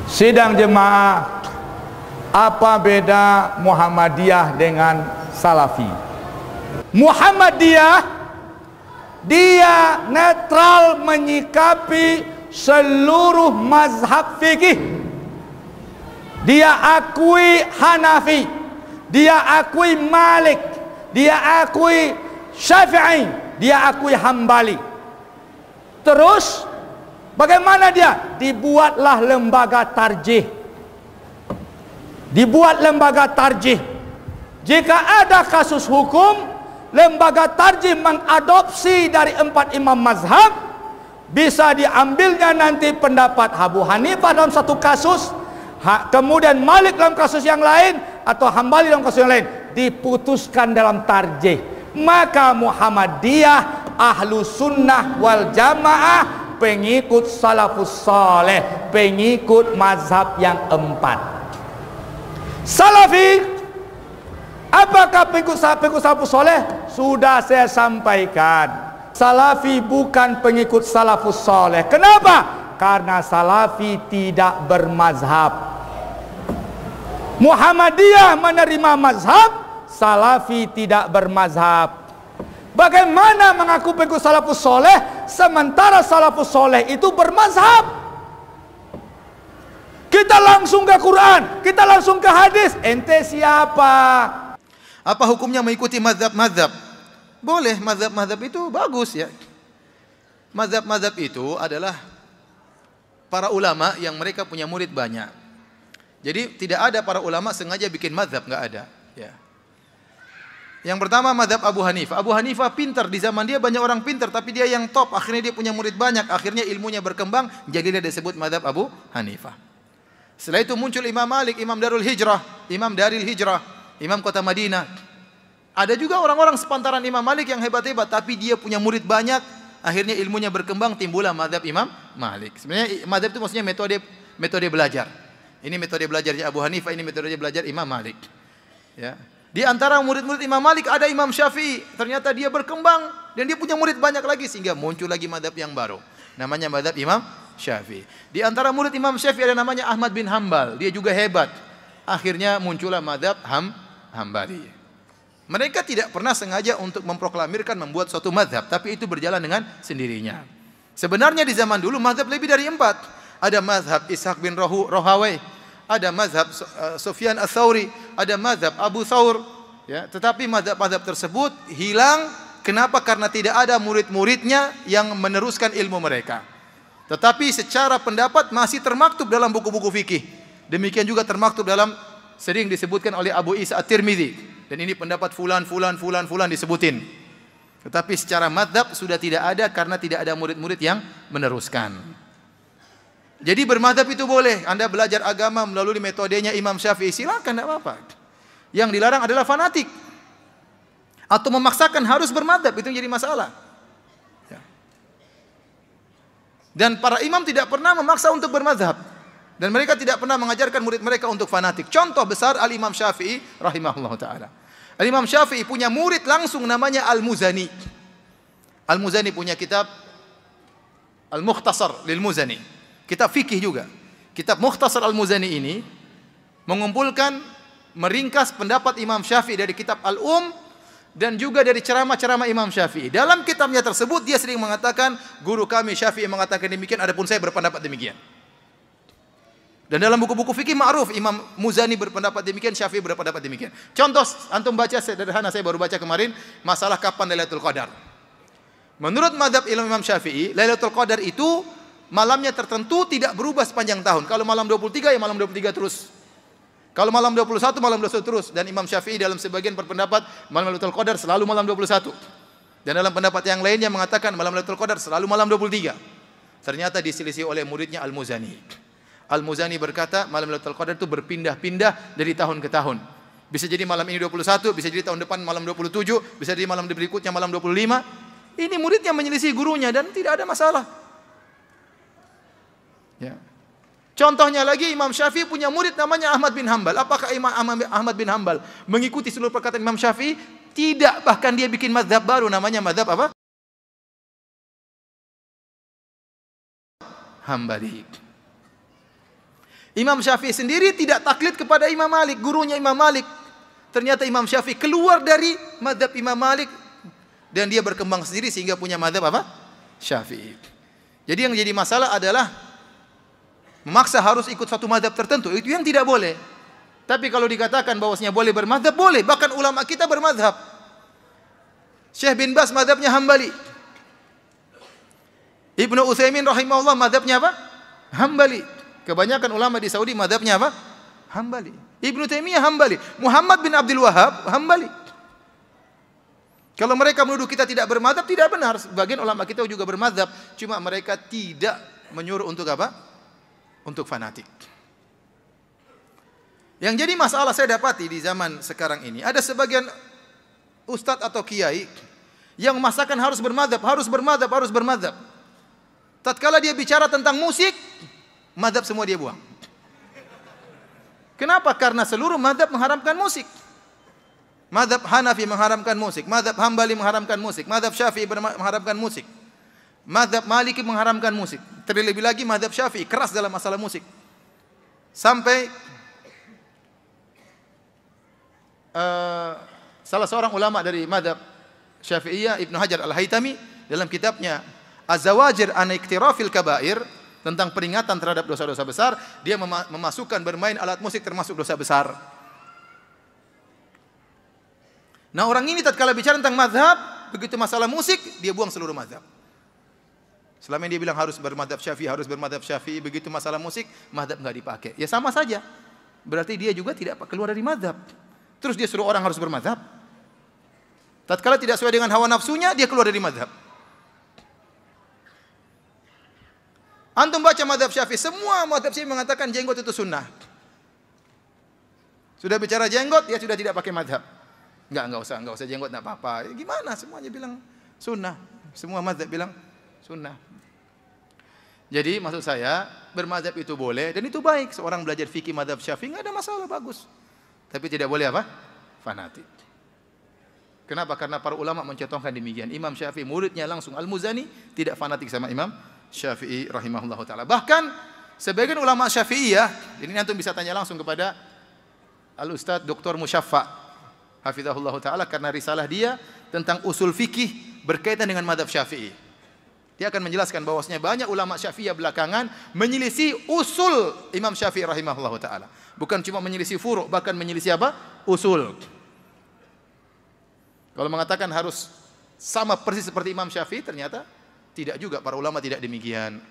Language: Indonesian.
Sidang jemaah, apa beda Muhammadiyah dengan Salafi? Muhammadiyah, dia netral menyikapi seluruh mazhab fikih. Dia akui Hanafi, dia akui Malik, dia akui Syafi'i, dia akui Hambali. Terus bagaimana dia? Dibuatlah lembaga tarjih. Dibuat lembaga tarjih. Jika ada kasus hukum, lembaga tarjih mengadopsi dari 4 imam mazhab. Bisa diambilnya nanti pendapat Abu Hanifah dalam satu kasus, kemudian Malik dalam kasus yang lain, atau Hambali dalam kasus yang lain, diputuskan dalam tarjih. Maka Muhammadiyah, ahlu sunnah wal jamaah, pengikut salafus saleh, pengikut mazhab yang 4. Salafi, apakah pengikut salafus saleh? Sudah saya sampaikan, Salafi bukan pengikut salafus saleh. Kenapa? Karena Salafi tidak bermazhab. Muhammadiyah menerima mazhab, Salafi tidak bermazhab. Bagaimana mengaku pengikut salafus saleh sementara salafus saleh itu bermazhab? Kita langsung ke Quran, kita langsung ke hadis. Ente siapa? Apa hukumnya mengikuti mazhab-mazhab? Boleh, mazhab-mazhab itu bagus ya. Mazhab-mazhab itu adalah para ulama yang mereka punya murid banyak. Jadi tidak ada para ulama sengaja bikin mazhab, nggak ada. Ya. Yang pertama mazhab Abu Hanifah. Abu Hanifah pintar, di zaman dia banyak orang pintar, tapi dia yang top. Akhirnya dia punya murid banyak, akhirnya ilmunya berkembang, jadi dia disebut mazhab Abu Hanifah. Setelah itu muncul Imam Malik, Imam Darul Hijrah, Imam Daril Hijrah, Imam Kota Madinah. Ada juga orang-orang sepantaran Imam Malik yang hebat-hebat, tapi dia punya murid banyak, akhirnya ilmunya berkembang, timbullah mazhab Imam Malik. Sebenarnya mazhab itu maksudnya metode belajar. Ini metode belajarnya Abu Hanifah, ini metode belajar Imam Malik. Ya. Di antara murid-murid Imam Malik ada Imam Syafi'i. Ternyata dia berkembang dan dia punya murid banyak lagi sehingga muncul lagi mazhab yang baru. Namanya mazhab Imam Syafi'i. Di antara murid Imam Syafi'i ada namanya Ahmad bin Hambal. Dia juga hebat. Akhirnya muncullah mazhab Hambali. Mereka tidak pernah sengaja untuk memproklamirkan membuat suatu mazhab, tapi itu berjalan dengan sendirinya. Sebenarnya di zaman dulu mazhab lebih dari 4. Ada mazhab Ishaq bin Rohawai, ada mazhab Sufyan Ats-Tsauri, ada mazhab Abu Thawr. Ya, tetapi mazhab-mazhab tersebut hilang. Kenapa? Karena tidak ada murid-muridnya yang meneruskan ilmu mereka. Tetapi secara pendapat masih termaktub dalam buku-buku fikih. Demikian juga termaktub dalam, sering disebutkan oleh Abu Isa At-Tirmidzi. Dan ini pendapat fulan disebutin. Tetapi secara mazhab sudah tidak ada karena tidak ada murid-murid yang meneruskan. Jadi bermazhab itu boleh. Anda belajar agama melalui metodenya Imam Syafi'i, silakan, tidak apa-apa. Yang dilarang adalah fanatik atau memaksakan harus bermazhab, itu jadi masalah. Ya. Dan para imam tidak pernah memaksa untuk bermazhab, dan mereka tidak pernah mengajarkan murid mereka untuk fanatik. Contoh besar Al-Imam Syafi'i rahimahullah ta'ala. Al-Imam Syafi'i punya murid langsung namanya Al-Muzani. Al-Muzani punya kitab Al-Mukhtasar lil-Muzani, kitab fikih juga. Kitab Mukhtasar Al-Muzani ini mengumpulkan, meringkas pendapat Imam Syafi'i dari kitab Al-Um dan juga dari ceramah-ceramah Imam Syafi'i. Dalam kitabnya tersebut dia sering mengatakan, guru kami Syafi'i mengatakan demikian, adapun saya berpendapat demikian. Dan dalam buku-buku fikih ma'ruf, Imam Muzani berpendapat demikian, Syafi'i berpendapat demikian. Contoh, antum baca sederhana, saya baru baca kemarin, masalah kapan Lailatul Qadar. Menurut mazhab Imam Syafi'i, Lailatul Qadar itu malamnya tertentu, tidak berubah sepanjang tahun. Kalau malam 23 ya malam 23 terus. Kalau malam 21 malam 21 terus. Dan Imam Syafi'i dalam sebagian berpendapat malam Lailatul Qadar selalu malam 21. Dan dalam pendapat yang lainnya mengatakan malam Lailatul Qadar selalu malam 23. Ternyata diselisih oleh muridnya Al-Muzani. Al-Muzani berkata malam Lailatul Qadar itu berpindah-pindah dari tahun ke tahun. Bisa jadi malam ini 21, bisa jadi tahun depan malam 27, bisa jadi malam berikutnya malam 25. Ini muridnya menyelisih gurunya dan tidak ada masalah. Ya. Contohnya lagi, Imam Syafi'i punya murid namanya Ahmad bin Hambal. Apakah Imam Ahmad bin Hambal mengikuti seluruh perkataan Imam Syafi'i? Tidak, bahkan dia bikin mazhab baru, namanya mazhab apa? Hambali. Imam Syafi'i sendiri tidak taklid kepada Imam Malik, gurunya Imam Malik. Ternyata Imam Syafi'i keluar dari mazhab Imam Malik dan dia berkembang sendiri sehingga punya mazhab apa? Syafi'i. Jadi yang jadi masalah adalah memaksa harus ikut satu mazhab tertentu, itu yang tidak boleh. Tapi kalau dikatakan bahwasanya boleh bermazhab, boleh. Bahkan ulama kita bermazhab. Syekh bin Baz mazhabnya Hambali. Ibnu Utsaimin rahimahullah mazhabnya apa? Hambali. Kebanyakan ulama di Saudi mazhabnya apa? Hambali. Ibnu Taimiyah Hambali. Muhammad bin Abdul Wahab Hambali. Kalau mereka menuduh kita tidak bermazhab, tidak benar. Sebagian ulama kita juga bermazhab, cuma mereka tidak menyuruh untuk apa? Untuk fanatik. Yang jadi masalah saya dapati di zaman sekarang ini, ada sebagian ustadz atau kiai yang memaksakan harus bermazhab, harus bermazhab, harus bermazhab. Tatkala dia bicara tentang musik, mazhab semua dia buang. Kenapa? Karena seluruh mazhab mengharamkan musik. Mazhab Hanafi mengharamkan musik, mazhab Hambali mengharamkan musik, mazhab Syafi'i mengharamkan musik, mazhab Maliki mengharamkan musik. Terlebih lagi mazhab Syafi'i keras dalam masalah musik. Sampai salah seorang ulama dari mazhab Syafi'iyah, Ibnu Hajar Al-Haytami, dalam kitabnya Az-Zawajir an Iktirafil Kabair, tentang peringatan terhadap dosa-dosa besar, dia memasukkan bermain alat musik termasuk dosa besar. Nah, orang ini tatkala bicara tentang mazhab, begitu masalah musik, dia buang seluruh mazhab. Selama ini dia bilang harus bermazhab Syafi'i, harus bermazhab Syafi'i, begitu masalah musik, mazhab enggak dipakai. Ya sama saja. Berarti dia juga tidak keluar dari mazhab. Terus dia suruh orang harus bermazhab. Tatkala tidak sesuai dengan hawa nafsunya, dia keluar dari mazhab. Antum baca mazhab Syafi'i, semua mazhab Syafi'i mengatakan jenggot itu sunnah. Sudah bicara jenggot, ya sudah tidak pakai mazhab. Enggak usah jenggot, enggak apa-apa. Gimana? Semuanya bilang sunnah. Semua mazhab bilang sunnah. Jadi maksud saya, bermazhab itu boleh dan itu baik. Seorang belajar fikih mazhab Syafi'i enggak ada masalah, bagus. Tapi tidak boleh apa? Fanatik. Kenapa? Karena para ulama mencontohkan demikian. Imam Syafi'i muridnya langsung Al-Muzani tidak fanatik sama Imam Syafi'i rahimahullah ta'ala. Bahkan sebagian ulama Syafi'iyah, ini antum bisa tanya langsung kepada Al-Ustadz Dr. Musyaffa hafizahullah ta'ala, karena risalah dia tentang usul fikih berkaitan dengan mazhab Syafi'i. Dia akan menjelaskan bahwasanya banyak ulama Syafi'iyah belakangan menyelisih usul Imam Syafi'i rahimahullah ta'ala. Bukan cuma menyelisih furu', bahkan menyelisih apa? Usul. Kalau mengatakan harus sama persis seperti Imam Syafi'i, ternyata tidak juga, para ulama tidak demikian.